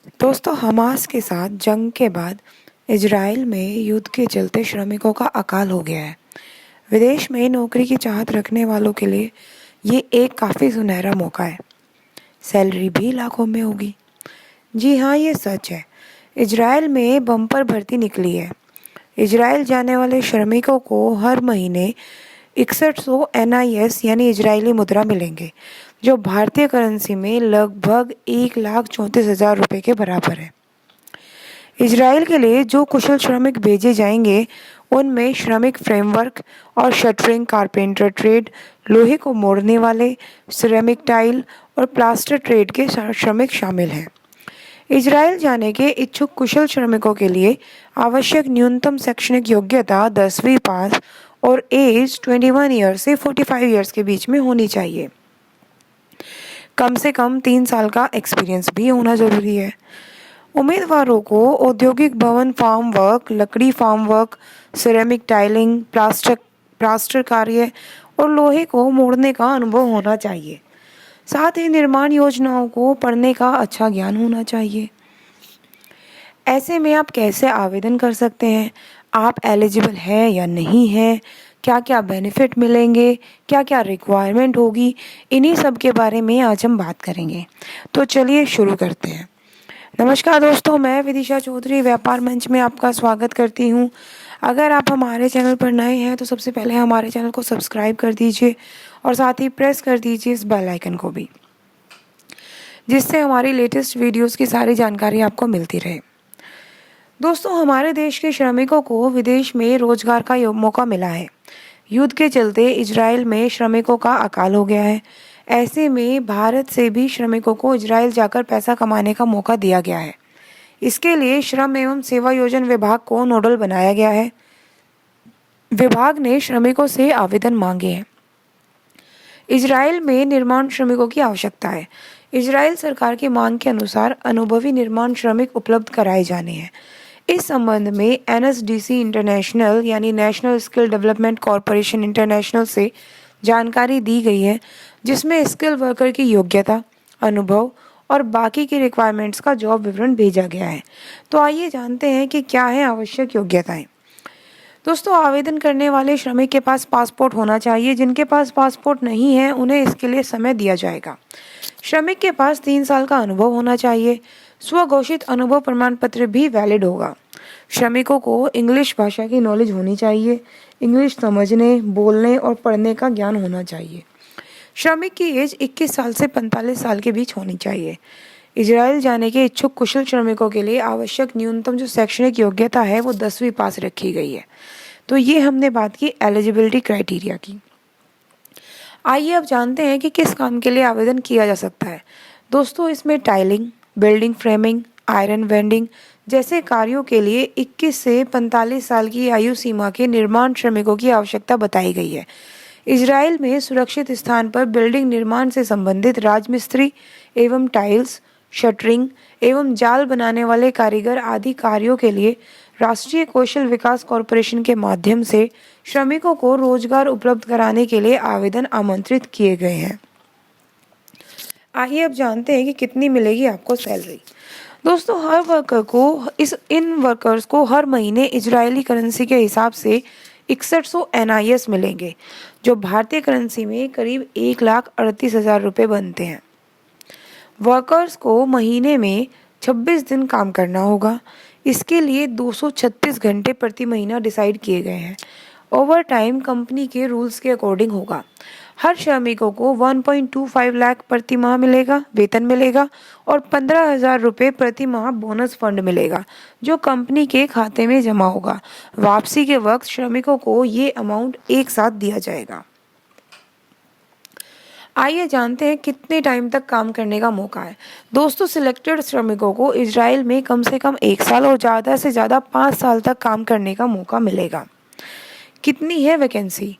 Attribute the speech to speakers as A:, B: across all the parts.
A: दोस्तों, हमास के साथ जंग के बाद इजराइल में युद्ध के चलते श्रमिकों का अकाल हो गया है। विदेश में नौकरी की चाहत रखने वालों के लिए ये एक काफ़ी सुनहरा मौका है। सैलरी भी लाखों में होगी। जी हाँ, ये सच है। इजराइल में बम्पर भर्ती निकली है। इजराइल जाने वाले श्रमिकों को हर महीने 6100 NIS यानी इजरायली मुद्रा मिलेंगे, जो भारतीय करेंसी में लगभग 1,34,000 रुपये के बराबर है। इजराइल के लिए जो कुशल श्रमिक भेजे जाएंगे, उनमें श्रमिक फ्रेमवर्क और शटरिंग, कारपेंटर ट्रेड, लोहे को मोड़ने वाले, सिरेमिक टाइल और प्लास्टर ट्रेड के श्रमिक शामिल हैं। इजराइल जाने के इच्छुक कुशल श्रमिकों के लिए आवश्यक न्यूनतम शैक्षणिक योग्यता 10वीं पास और एज 21 ईयर से 45 ईयर्स के बीच में होनी चाहिए। कम से कम 3 साल का एक्सपीरियंस भी होना ज़रूरी है। उम्मीदवारों को औद्योगिक भवन फार्म वर्क, लकड़ी form work, ceramic tiling, plaster कार्य और लोहे को मोड़ने का अनुभव होना चाहिए। साथ ही निर्माण योजनाओं को पढ़ने का अच्छा ज्ञान होना चाहिए। ऐसे में आप कैसे आवेदन कर सकते हैं, आप एलिजिबल हैं या नहीं हैं, क्या क्या बेनिफिट मिलेंगे, क्या क्या रिक्वायरमेंट होगी, इन्हीं सब के बारे में आज हम बात करेंगे। तो चलिए शुरू करते हैं। नमस्कार दोस्तों, मैं विदिशा चौधरी व्यापार मंच में आपका स्वागत करती हूँ। अगर आप हमारे चैनल पर नए हैं तो सबसे पहले हमारे चैनल को सब्सक्राइब कर दीजिए और साथ ही प्रेस कर दीजिए इस बेल आइकन को भी, जिससे हमारी लेटेस्ट वीडियोस की सारी जानकारी आपको मिलती रहे। दोस्तों, हमारे देश के श्रमिकों को विदेश में रोजगार का मौका मिला है। युद्ध के चलते इजराइल में श्रमिकों का अकाल हो गया है। ऐसे में भारत से भी श्रमिकों को इजराइल जाकर पैसा कमाने का मौका दिया गया है। इसके लिए श्रम एवं सेवायोजन विभाग को नोडल बनाया गया है। विभाग ने श्रमिकों से आवेदन मांगे हैं। इजराइल में निर्माण श्रमिकों की आवश्यकता है। इजराइल सरकार की मांग के अनुसार अनुभवी निर्माण श्रमिक उपलब्ध कराए जाने हैं। इस संबंध में NSDC इंटरनेशनल यानी national skill development corporation international से जानकारी दी गई है, जिसमें स्किल वर्कर की योग्यता, अनुभव और बाकी की रिक्वायरमेंट्स का जॉब विवरण भेजा गया है। तो आइए जानते हैं कि क्या है आवश्यक योग्यताएं। दोस्तों, आवेदन करने वाले श्रमिक के पास पासपोर्ट होना चाहिए। जिनके पास पासपोर्ट नहीं है, उन्हें इसके लिए समय दिया जाएगा। श्रमिक के पास 3 साल का अनुभव होना चाहिए। स्वघोषित अनुभव प्रमाण पत्र भी वैलिड होगा। श्रमिकों को इंग्लिश भाषा की नॉलेज होनी चाहिए। इंग्लिश समझने, बोलने और पढ़ने का ज्ञान होना चाहिए। श्रमिक की एज 21 साल से 45 साल के बीच होनी चाहिए। इजराइल जाने के इच्छुक कुशल श्रमिकों के लिए आवश्यक न्यूनतम जो शैक्षणिक योग्यता है वो 10वीं पास रखी गई है। तो ये हमने बात की एलिजिबिलिटी क्राइटेरिया की। आइए अब जानते हैं कि किस काम के लिए आवेदन किया जा सकता है। दोस्तों, इसमें tiling, building framing, iron vending जैसे कार्यों के लिए 21 से 45 साल की आयु सीमा के निर्माण श्रमिकों की आवश्यकता बताई गई है। इजराइल में सुरक्षित स्थान पर बिल्डिंग निर्माण से संबंधित राजमिस्त्री एवं टाइल्स, शटरिंग एवं जाल बनाने वाले कारीगर आदि कार्यों के लिए राष्ट्रीय कौशल विकास कॉरपोरेशन के माध्यम से श्रमिकों को रोजगार उपलब्ध कराने के लिए आवेदन आमंत्रित किए गए हैं। आइए अब जानते हैं कि कितनी मिलेगी आपको सैलरी। दोस्तों, हर वर्कर को इन वर्कर्स को हर महीने इजरायली करेंसी के हिसाब से 6100 NIS मिलेंगे, जो भारतीय करेंसी में करीब 1,38,000 रुपये बनते हैं। वर्कर्स को महीने में 26 दिन काम करना होगा। इसके लिए 236 घंटे प्रति महीना डिसाइड किए गए हैं। ओवर टाइम कंपनी के रूल्स के अकॉर्डिंग होगा। हर श्रमिकों को 1.25 लाख प्रति माह मिलेगा, वेतन मिलेगा और 15,000 रुपये प्रति माह बोनस फंड मिलेगा, जो कंपनी के खाते में जमा होगा। वापसी के वक्त श्रमिकों को ये अमाउंट एक साथ दिया जाएगा। आइए जानते हैं कितने टाइम तक काम करने का मौका है। दोस्तों, सिलेक्टेड श्रमिकों को इजराइल में कम से कम 1 साल और ज़्यादा से ज़्यादा 5 साल तक काम करने का मौका मिलेगा। कितनी है वैकेंसी?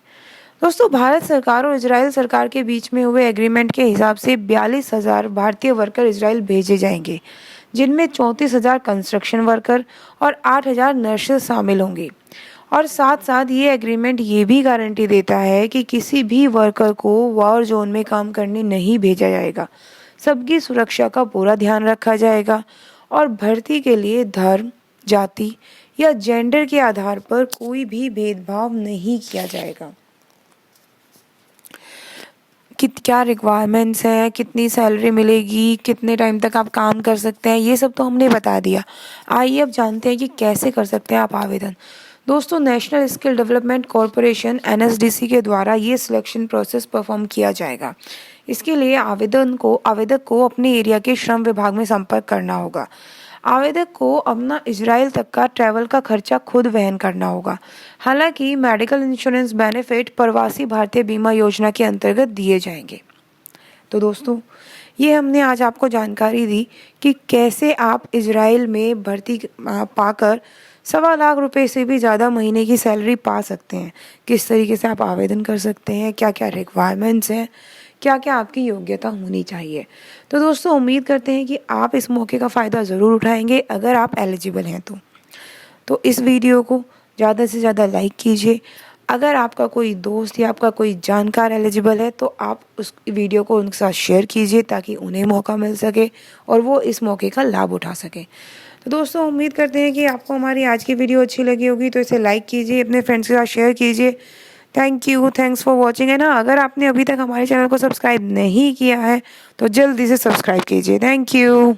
A: दोस्तों, भारत सरकार और इजराइल सरकार के बीच में हुए एग्रीमेंट के हिसाब से 42,000 भारतीय वर्कर इजराइल भेजे जाएंगे, जिनमें 34,000 कंस्ट्रक्शन वर्कर और 8,000 नर्सेज शामिल होंगे। और साथ साथ ये एग्रीमेंट ये भी गारंटी देता है कि किसी भी वर्कर को वॉर जोन में काम करने नहीं भेजा जाएगा। सबकी सुरक्षा का पूरा ध्यान रखा जाएगा और भर्ती के लिए धर्म, जाति या जेंडर के आधार पर कोई भी भेदभाव नहीं किया जाएगा। क्या रिक्वायरमेंट्स हैं, कितनी सैलरी मिलेगी, कितने टाइम तक आप काम कर सकते हैं, ये सब तो हमने बता दिया। आइए अब जानते हैं कि कैसे कर सकते हैं आप आवेदन। दोस्तों, national skill development corporation NSDC के द्वारा ये सिलेक्शन प्रोसेस परफॉर्म किया जाएगा। इसके लिए आवेदक को अपने एरिया के श्रम विभाग में संपर्क करना होगा। आवेदक को अपना इजराइल तक का ट्रैवल का खर्चा खुद वहन करना होगा। हालांकि मेडिकल इंश्योरेंस बेनिफिट प्रवासी भारतीय बीमा योजना के अंतर्गत दिए जाएंगे। तो दोस्तों, ये हमने आज आपको जानकारी दी कि कैसे आप इजराइल में भर्ती पाकर 1.25 लाख रुपए से भी ज़्यादा महीने की सैलरी पा सकते हैं। किस तरीके से आप आवेदन कर सकते हैं, क्या क्या रिक्वायरमेंट्स हैं, क्या क्या आपकी योग्यता होनी चाहिए। तो दोस्तों, उम्मीद करते हैं कि आप इस मौके का फ़ायदा ज़रूर उठाएंगे अगर आप एलिजिबल हैं तो इस वीडियो को ज़्यादा से ज़्यादा लाइक कीजिए। अगर आपका कोई दोस्त या आपका कोई जानकार एलिजिबल है तो आप उस वीडियो को उनके साथ शेयर कीजिए ताकि उन्हें मौका मिल सके और वो इस मौके का लाभ उठा सके। तो दोस्तों, उम्मीद करते हैं कि आपको हमारी आज की वीडियो अच्छी लगी होगी, तो इसे लाइक कीजिए, अपने फ्रेंड्स के साथ शेयर कीजिए। Thank you, thanks for watching. है ना, अगर आपने अभी तक हमारे चैनल को सब्सक्राइब नहीं किया है तो जल्दी से सब्सक्राइब कीजिए। Thank you.